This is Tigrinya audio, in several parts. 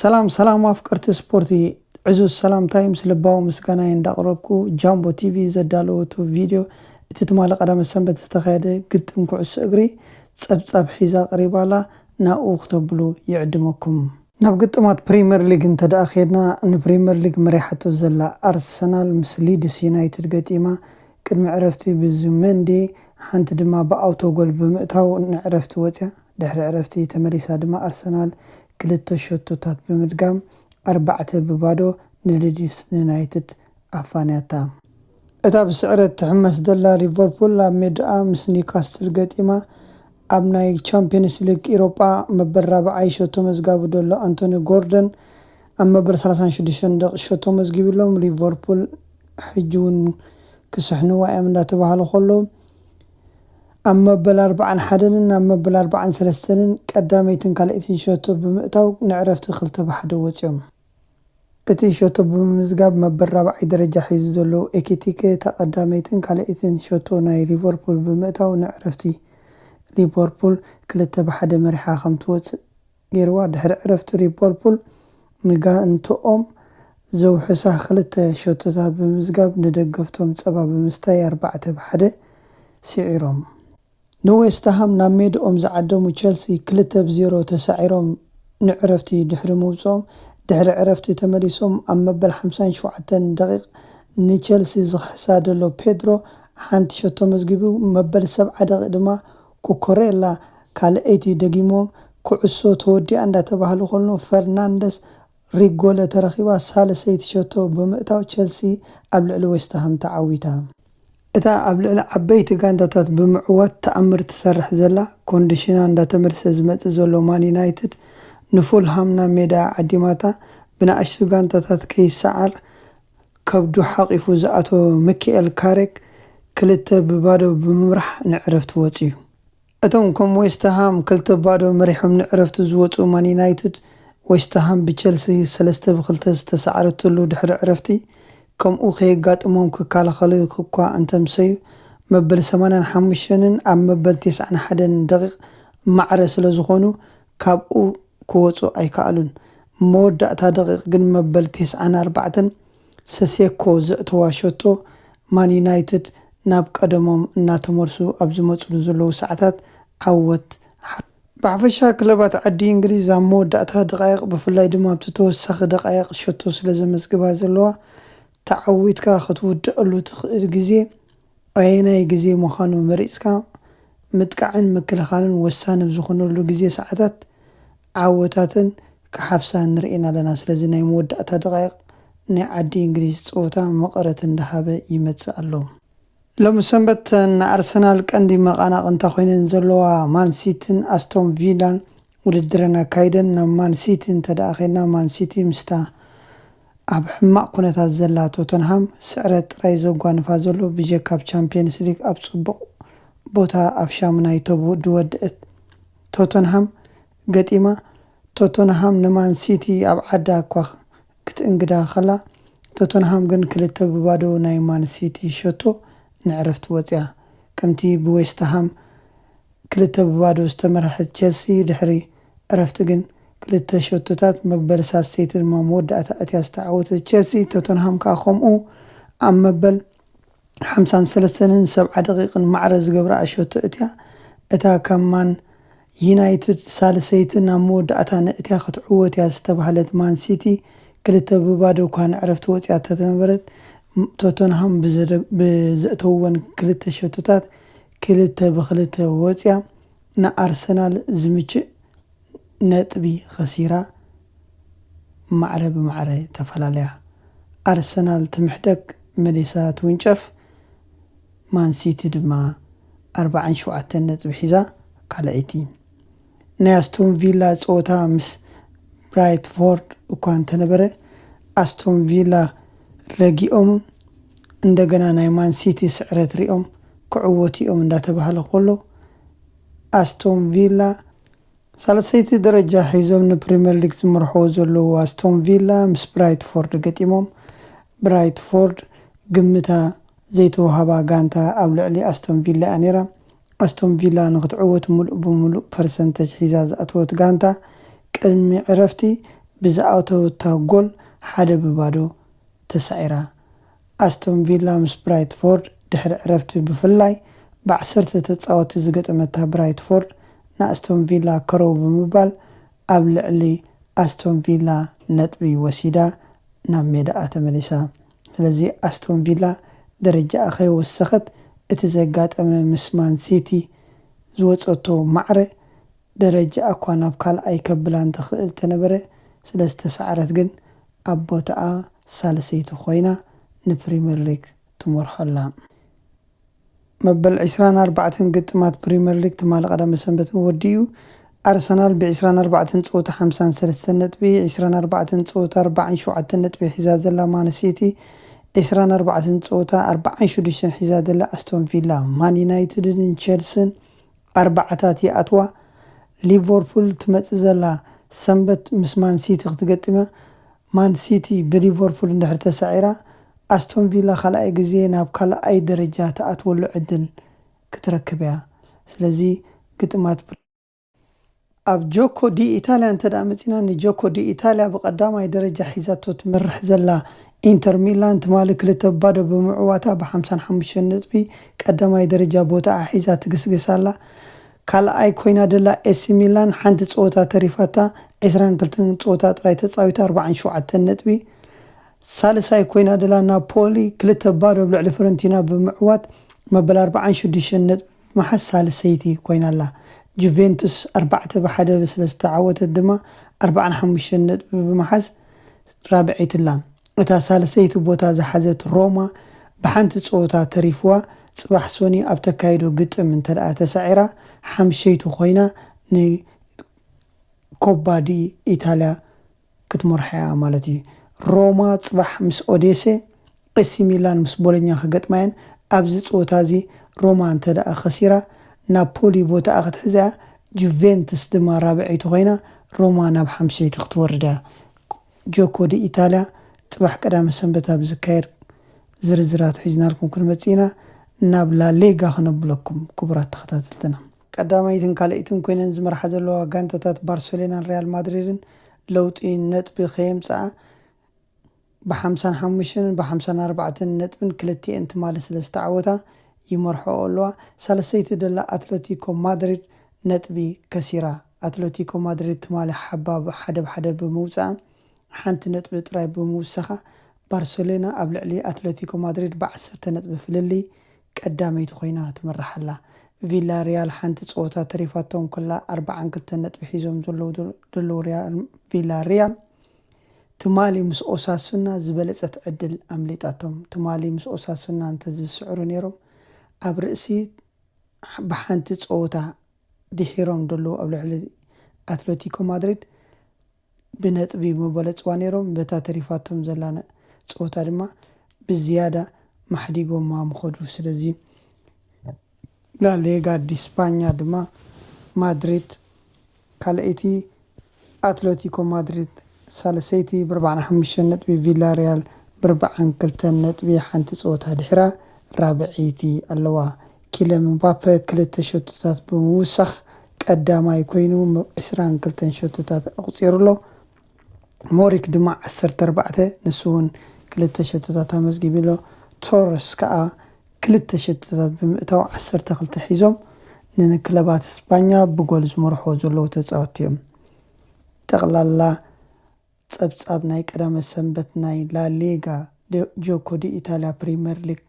ሰላም አፍቀርቲ ስፖርቲ ዕዙዝ ሰላምታይ ምስ ልባዊ ምስጋናይ እንዳቅረብኩ ጃምቦ ቲቪ ዘዳለወቱ ቪድዮ እቲ ትማሊ ቀዳመ ሰንበት ዝተኻየደ ግጥም ኩዕሶ እግሪ ፀብፃብ ሒዛ ቀሪባላ ናብኡ ክተብሉ ይዕድመኩም። ናብ ግጥማት ፕሪምየር ሊግ እንተዳኺድና ንፕሪምየር ሊግ መሪሓቶ ዘላ አርሰናል ምስ ሊድስ ዩናይትድ ገጢማ ቅድሚ ዕረፍቲ ብዙሜንዲ ሓንቲ ድማ ብአውቶጎል ብምእታው ንዕረፍቲ ወፅያ ድሕሪ ዕረፍቲ ተመሊሳ ድማ አርሰናል ክልተ ሸቶታት ብምድጋም 4-0 ንሊድስ ዩናይትድ አፋንያታ። እታ ብስዕረት ትሕመስ ዘላ ሊቨርፑል ኣብ ሜድኣ ምስ ኒውካስትል ገጢማ ኣብ ናይ ቻምፒየንስ ሊግ ኢሮጳ መበል 4 ሸቶ መዝጋቡ ደሎ አንቶኒ ጎርደን ኣብ መበል 36 ደቂቕ ሸቶ መዝጊብሎም ሊቨርፑል ሕጂ እውን ክስሕንዋ እዮም እንዳተባሃሉ ከሎ ኣብ መበል 41 ናብ መበል 43 ቀዳመይትን ካልአይትን ሸቶ ብምእታው ንዕረፍቲ 2-1 ወፅዮም። እቲ ሸቶ ብምዝጋብ መበል 4 ደረጃ ሒዙ ዘሎ ኤኪቲኬ ተቀዳመይትን ካልአይትን ሸቶ ናይ ሊቨርፑል ብምእታው ንዕረፍቲ ሊቨርፑል 2-1 መሪሓ ከም ትወፅእ ገይርዋ። ድሕሪ ዕረፍቲ ሊቨርፑል ንጋንትኦም ዘውሕሳ 2 ሸቶታት ብምዝጋብ ንደገፍቶም ፀባ ብምስታይ 4-1 ስዒሮም። ንዌስትሃም ናብ ሜድኦም ዝዓደሙ ቸልሲ 2-0 ተሳዒሮም ንዕረፍቲ ድሕሪ ምውፅኦም ድሕሪ ዕረፍቲ ተመሊሶም ኣብ መበል 57 ደቂቕ ንቸልሲ ዝኽሕሳ ደሎ ፔድሮ ሓንቲ ሸቶ መዝጊቡ መበል 70 ደቂቕ ድማ ኩኮሬላ ካልአይቲ ደጊሞም ኩዕሶ ተወዲኣ እንዳተባሃሉ ከሎ ፈርናንደስ ሪጎለ ተረኺባ ሳልሰይቲ ሸቶ ብምእታው ቸልሲ ኣብ ልዕሊ ዌስትሃም ተዓዊታ። እታ ኣብ ልዕሊ ዓበይቲ ጋንታታት ብምዕዋት ተኣምር ትሰርሕ ዘላ ኮንዲሽና እንዳተመልሰ ዝመፅእ ዘሎ ማን ዩናይትድ ንፉልሃም ናብ ሜዳ ዓዲማታ ብናእሽቱ ጋንታታት ከይሰዓር ከብዱ ሓቂፉ ዝኣተወ ሚካኤል ካሬክ 2-0 ብምምራሕ ንዕረፍቲ ወፅዩ። እቶም ከም ዌስትሃም 2-0 መሪሖም ንዕረፍቲ ዝወፁ ማን ዩናይትድ ዌስትሃም ብቸልሲ 3-2 ዝተሰዓረተሉ ድሕሪ ዕረፍቲ ከምኡ ከየጋጥሞም ክከላኸሉ እኳ እንተምሰዩ መበል 85 ኣብ መበል 91 ደቂቕ ማዕረ ስለ ዝኾኑ ካብኡ ክወፁ ኣይከኣሉን። መወዳእታ ደቂቕ ግን መበል 94 ሰሴኮ ዘእተዋ ሸቶ ማን ዩናይትድ ናብ ቀደሞም እናተመርሱ ኣብ ዝመፅሉ ዘለዉ ሰዓታት ዓወት። ብሓፈሻ ክለባት ዓዲ እንግሊዝ ኣብ መወዳእታ ደቃይቕ ብፍላይ ድማ ኣብቲ ተወሳኺ ደቃይቕ ሸቶ ስለ ዘመዝግባ ዘለዋ ተዓዊትካ ክትውድቐሉ ትኽእል ግዜ ኣየናይ ግዜ ምዃኑ መሪፅካ ምጥቃዕን ምክልኻልን ወሳኒ ዝኾነሉ ግዜ ሰዓታት ዓወታትን ክሓፍሳ ንሪኢና ኣለና። ስለዚ ናይ መወዳእታ ደቃይቕ ናይ ዓዲ እንግሊዝ ፀወታ መቐረት እንዳሃበ ይመፅእ ኣሎ። ሎሚ ሰንበት ንኣርሰናል ቀንዲ መቐናቕንታ ኮይነን ዘለዋ ማንሲቲን ኣስቶን ቪላን ውድድረን ኣካይደን። ናብ ማንሲቲ እንተደኣኺድና ማንሲቲ ምስታ ኣብ ሕማቕ ኩነታት ዘላ ቶተንሃም ስዕረት ጥራይ ዘጓንፋ ዘሎ ብጀካብ ቻምፒየንስ ሊግ ኣብ ፅቡቕ ቦታ ኣብ ሻምናይ ድወድአት ቶተንሃም ገጢማ ቶተንሃም ንማንሲቲ ኣብ ዓዳ እኳ ክትእንግዳ ከላ ቶተንሃም ግን 2-0 ናይ ማንሲቲ ሸቶ ንዕረፍቲ ወፅያ። ከምቲ ብዌስትሃም 2-0 ዝተመርሐት ቸልሲ ድሕሪ ዕረፍቲ ግን 2 ሸቶታት መበል ሳሰይቲ ድማ መወዳእታ እትያ ዝተዓወተት ቸልሲ ቶተንሃም ከዓ ከምኡ ኣብ መበል 53 70 ደቂቕን ማዕረ ዝገብራ ሸቶ እትያ እታ ካብ ማን ዩናይትድ ሳልሰይትን ኣብ መወዳእታ ንእትያ ክትዕወት እያ ዝተባሃለት ማንሲቲ 2-0 እኳ ንዕረፍቲ ወፅያ ተነበረት ቶተንሃም ብዘእተወን 2 ሸቶታት 2-2 ወፅያ ንኣርሰናል ዝምችእ ነጥቢ ከሲራ ማዕረ ብማዕረ ተፈላለያ። ኣርሰናል ትምሕደግ መሊሳ ትውንጨፍ፣ ማንሲቲ ድማ 47 ነጥቢ ሒዛ ካልአይቲ። ናይ ኣስቶን ቪላ ፀወታ ምስ ብራይትፎርድ እኳ እንተነበረ ኣስቶን ቪላ ረጊኦም እንደገና ናይ ማንሲቲ ስዕረት ሪኦም ክዕወት እዮም እንዳተባሃለ ከሎ ኣስቶን ቪላ ሳልሰይቲ ደረጃ ሒዞም ንፕሪምየር ሊግ ዝመርሕዎ ዘለዉ ኣስቶን ቪላ ምስ ብራይትፎርድ ገጢሞም ብራይትፎርድ ግምታ ዘይተዋሃባ ጋንታ ኣብ ልዕሊ ኣስቶን ቪላ እያ ነይራ። ኣስቶን ቪላ ንክትዕወት ሙሉእ ብሙሉእ ፐርሰንተጅ ሒዛ ዝኣተወት ጋንታ ቅድሚ ዕረፍቲ ብዝኣተወታ ጎል 1-0 ተሳዒራ። ኣስቶን ቪላ ምስ ብራይትፎርድ ድሕሪ ዕረፍቲ ብፍላይ ብ10 ተፃወቲ ዝገጠመታ ብራይትፎርድ ንኣስቶን ቪላ ከረው ብምባል ኣብ ልዕሊ ኣስቶን ቪላ ነጥቢ ወሲዳ ናብ ሜዳኣ ተመሊሳ። ስለዚ ኣስቶን ቪላ ደረጃ ከይወሰኸት እቲ ዘጋጠመ ምስ ማን ሲቲ ዝወፀቶ ማዕረ ደረጃ እኳ ናብ ካልኣይ ከብላ እንትኽእል ተነበረ ስለዝተሰዓረት ግን ኣብ ቦታኣ ሳልሰይቲ ኮይና ንፕሪምየር ሊግ ትመርሖላ። መበል 24 ግጥማት ፕሪምየር ሊግ ትማሊ ቀዳመ ሰንበት ወዲኡ ኣርሰናል ብ24 ፀወታ 53 ነጥቢ 24 ፀወታ 47 ነጥቢ ሒዛ ዘላ ማን ሲቲ 24 ፀወታ 46 ሒዛ ዘላ ኣስቶን ቪላ ማን ዩናይትድን ቸልሲን 4 ይኣትዋ። ሊቨርፑል ትመፅእ ዘላ ሰንበት ምስ ማን ሲቲ ክትገጥማ ማን ሲቲ ብሊቨርፑል እንድሕር ተሳዒራ ኣስቶን ቪላ ካልኣይ ግዜ ናብ ካልኣይ ደረጃ ተኣትወሉ ዕድል ክትረክብ እያ። ስለዚ ግጥማት ኣብ ጆኮ ዲ ኢታልያ እንተዳ መፂና ንጆኮ ዲ ኢታልያ ብቀዳማይ ደረጃ ሒዛቶ ትመርሕ ዘላ ኢንተር ሚላን ትማሊ 2-0 ብምዕዋታ ብ55 ነጥቢ ቀዳማይ ደረጃ ቦታ ሒዛ ትግስግሳላ። ካልኣይ ኮይና ደላ ኤሲ ሚላን ሓንቲ ፀወታ ተሪፋታ 22 ፀወታ ጥራይ ተፃዊታ 47 ነጥቢ። ሳልሳይ ኮይና ደላ ናፖሊ 2-0 ብልዕሊ ፍረንቲና ብምዕዋት መበል 46 ነጥቢ ብምሓዝ ሳልሰይቲ ኮይናላ። ጁቬንቱስ 4-1 ስለዝተዓወተት ድማ 45 ነጥቢ ብምሓዝ ራብዒትላ። እታ ሳልሰይቲ ቦታ ዝሓዘት ሮማ ብሓንቲ ፀወታ ተሪፍዋ ፅባሕ ሶኒ ኣብ ተካይዶ ግጥም እንተደኣ ተሳዒራ ሓምሸይቲ ኮይና ንኮባ ዲ ኢታልያ ክትመርሐያ ማለት እዩ። ሮማ ፅባሕ ምስ ኦዴሴ፣ ኤሲ ሚላን ምስ ቦሎኛ ክገጥማየን ኣብዚ ፀወታ እዚ ሮማ እንተደኣ ከሲራ ናፖሊ ቦታኣ ክትሕዝያ፣ ጁቬንቱስ ድማ ራብዒቲ ኮይና ሮማ ናብ ሓምሸይቲ ክትወርዳ። ጆኮ ዲ ኢታልያ ፅባሕ ቀዳመ ሰንበት ኣብ ዝካየድ ዝርዝራት ሒዝናልኩም ክንመፂና ናብ ላሊጋ ክነብለኩም ክቡራት ተኸታተልትና። ቀዳማይትን ካልኣይትን ኮይነን ዝመርሓ ዘለዋ ጋንታታት ባርሴሎናን ሪያል ማድሪድን ለውጢ ነጥቢ ከየምፅኣ ብ55ን ብ54 ነጥብን ክልቲአን ትማሊ ስለዝተዓወታ ይመርሖ ኣለዋ። ሳልሰይቲ ደላ ኣትሌቲኮ ማድሪድ ነጥቢ ከሲራ። ኣትሌቲኮ ማድሪድ ትማሊ ሓባብ 1-1 ብምውፃእ ሓንቲ ነጥቢ ጥራይ ብምውሰኻ ባርሴሎና ኣብ ልዕሊ ኣትሌቲኮ ማድሪድ ብ10 ነጥቢ ፍልሊ ቀዳመይቲ ኮይና ትመርሓላ። ቪላ ሪያል ሓንቲ ፀወታ ተሪፋቶም ኮላ 42 ነጥቢ ሒዞም ዘለዉ ቪላ ሪያል ትማሊ ምስ ኦሳሱና ዝበለፀት ዕድል ኣምሊጣቶም። ትማሊ ምስ ኦሳሱና እንተዝስዕሩ ነይሮም ኣብ ርእሲ ብሓንቲ ፀወታ ድሒሮም ዘለዉ ኣብ ልዕሊ ኣትሌቲኮ ማድሪድ ብነጥቢ ምበለፅዋ ነይሮም። በታ ተሪፋቶም ዘላነ ፀወታ ድማ ብዝያዳ ማሕዲጎማ ምኸዱ። ስለዚ ላሊጋ ዲስፓኛ ድማ ማድሪድ ካልአይቲ፣ ኣትሌቲኮ ማድሪድ ሳልሰይቲ ብ45 ነጥቢ፣ ቪላ ሪያል ብ42 ነጥቢ ሓንቲ ፀወታ ድሕራ ራብዒይቲ ኣለዋ። ኪሊያን ምባፔ 2 ሸቶታት ብምውሳኽ ቀዳማይ ኮይኑ 22 ሸቶታት ኣቁፂሩሎ። ሞሪክ ድማ 14 ንሱ እውን 2 ሸቶታት ኣመዝጊቡሎ። ቶረስ ከዓ 2 ሸቶታት ብምእታው 12 ሒዞም ንክለባት እስፓኛ ብጎል ዝመርሖ ዘለዉ ተፃወቲ እዮም። ጠቕላላ ፀብፃብ ናይ ቀዳመ ሰንበት ናይ ላሊጋ ጆኮ ዲ ኢታልያ ፕሪምየር ሊግ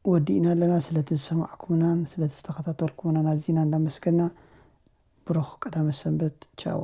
ወዲእና ኣለና። ስለተሰማዕኩምናን ስለተከታተልኩምናን ኣዝና እንዳመስገና ብሩኽ ቀዳመ ሰንበት ቻው።